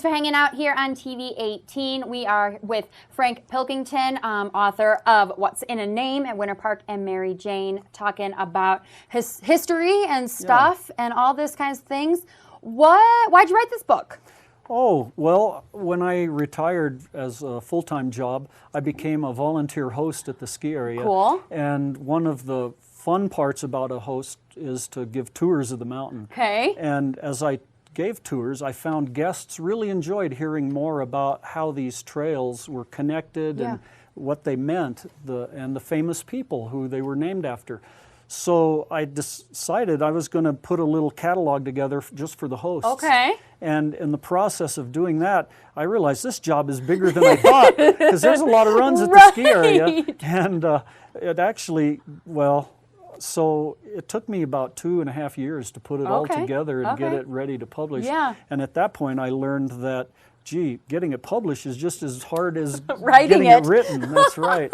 for hanging out here on TV 18. We are with Frank Pilkington, author of What's in a Name at Winter Park and Mary Jane, talking about his history and stuff and all this kinds of things. Why'd you write this book? Oh, well, when I retired as a full-time job, I became a volunteer host at the ski area. Cool. And one of the fun parts about a host is to give tours of the mountain. Okay. And as I gave tours, I found guests really enjoyed hearing more about how these trails were connected and what they meant, and the famous people who they were named after. So I decided I was going to put a little catalog together just for the hosts. Okay. And in the process of doing that, I realized this job is bigger than I thought, because there's a lot of runs at the ski area. And it actually, well, so it took me about 2.5 years to put it all together and get it ready to publish. Yeah. And at that point, I learned that, gee, getting it published is just as hard as Writing getting it written. That's right.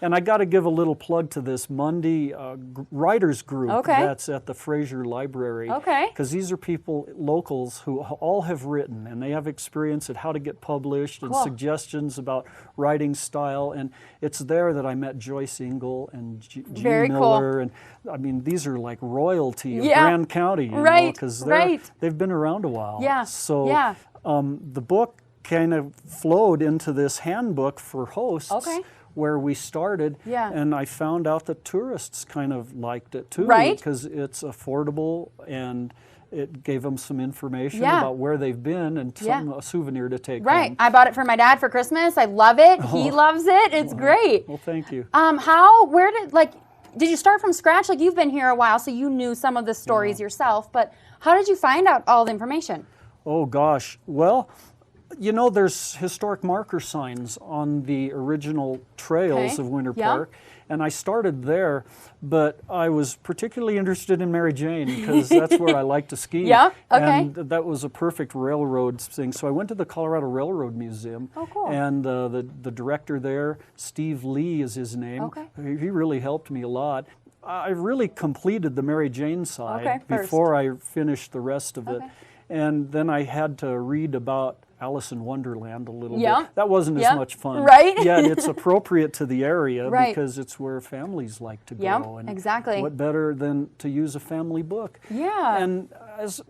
And I got to give a little plug to this Monday writers group that's at the Fraser Library. Because these are people, locals, who all have written, and they have experience at how to get published and suggestions about writing style. And it's there that I met Joyce Engel and Gene Miller. And I mean, these are like royalty of Grand County, you know, because they've been around a while. So the book kind of flowed into this handbook for hosts. Where we started, and I found out that tourists kind of liked it too, because it's affordable and it gave them some information about where they've been and a souvenir to take home. I bought it for my dad for Christmas. I love it. He loves it. It's great. Well, thank you. Did you start from scratch? Like, you've been here a while, so you knew some of the stories yourself, but how did you find out all the information? Oh gosh, well, you know, there's historic marker signs on the original trails of Winter Park, and I started there, but I was particularly interested in Mary Jane because that's where I like to ski. And that was a perfect railroad thing. So I went to the Colorado Railroad Museum, and the director there, Steve Lee is his name, he really helped me a lot. I really completed the Mary Jane side before I finished the rest of it. And then I had to read about Alice in Wonderland a little bit. That wasn't as much fun. Yet it's appropriate to the area because it's where families like to go. And what better than to use a family book? And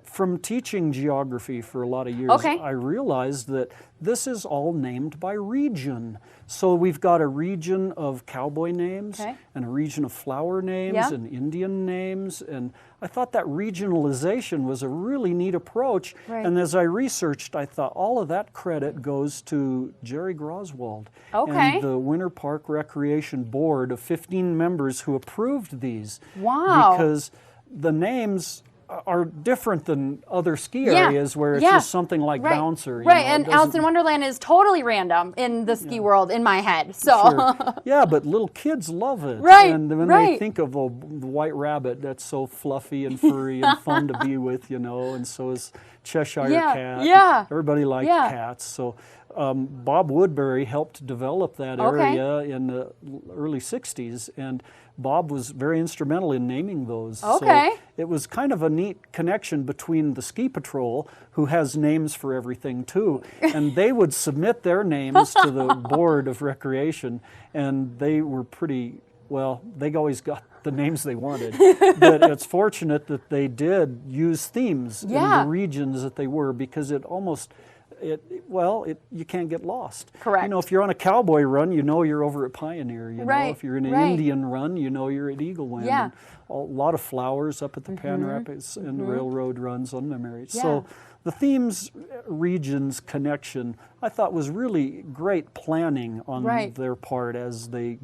from teaching geography for a lot of years, I realized that this is all named by region. So we've got a region of cowboy names and a region of flower names and Indian names, and I thought that regionalization was a really neat approach. And as I researched, I thought all of that credit goes to Jerry Groswald and the Winter Park Recreation Board of 15 members who approved these. Because the names are different than other ski areas where it's just something like Bouncer. And Alice in Wonderland is totally random in the ski world in my head. So but little kids love it. And when they think of the White Rabbit, that's so fluffy and furry and fun to be with, you know, and so is Cheshire Cat. Everybody likes cats. So Bob Woodbury helped develop that area in the early 60s, and Bob was very instrumental in naming those. So it was kind of a neat connection between the Ski Patrol, who has names for everything too, and they would submit their names to the Board of Recreation, and they were pretty, well, they always got the names they wanted. But it's fortunate that they did use themes in the regions that they were, because it almost, you can't get lost. You know, if you're on a cowboy run, you know you're over at Pioneer. You know, if you're in an Indian run, you know you're at Eagle Wind. And a lot of flowers up at the Pan Rapids and the railroad runs on the Mary. So the themes, regions connection, I thought was really great planning on their part as the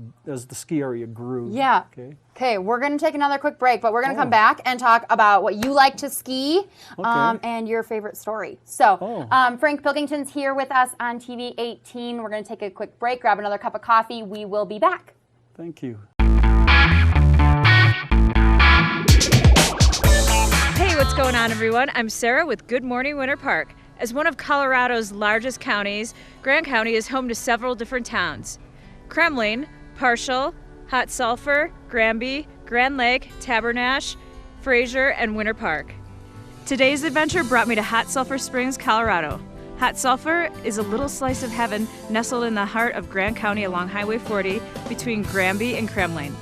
ski area grew. Okay, we're going to take another quick break, but we're going to come back and talk about what you like to ski and your favorite story. So Frank Pilkington's here with us on TV 18. We're going to take a quick break, grab another cup of coffee. We will be back. Thank you. Hey, what's going on, everyone? I'm Sarah with Good Morning Winter Park. As one of Colorado's largest counties, Grand County is home to several different towns: Kremling, Parshall, Hot Sulphur, Granby, Grand Lake, Tabernash, Fraser, and Winter Park. Today's adventure brought me to Hot Sulphur Springs, Colorado. Hot Sulphur is a little slice of heaven nestled in the heart of Grand County along Highway 40 between Granby and Kremling.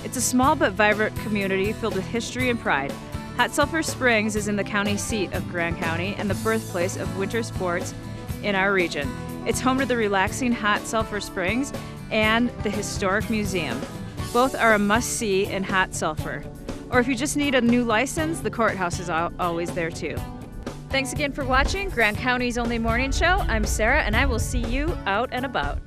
It's a small but vibrant community filled with history and pride. Hot Sulphur Springs is in the county seat of Grand County and the birthplace of winter sports in our region. It's home to the relaxing Hot Sulphur Springs and the Historic Museum. Both are a must-see in Hot Sulphur. Or if you just need a new license, the courthouse is always there too. Thanks again for watching Grand County's only morning show. I'm Sarah, and I will see you out and about.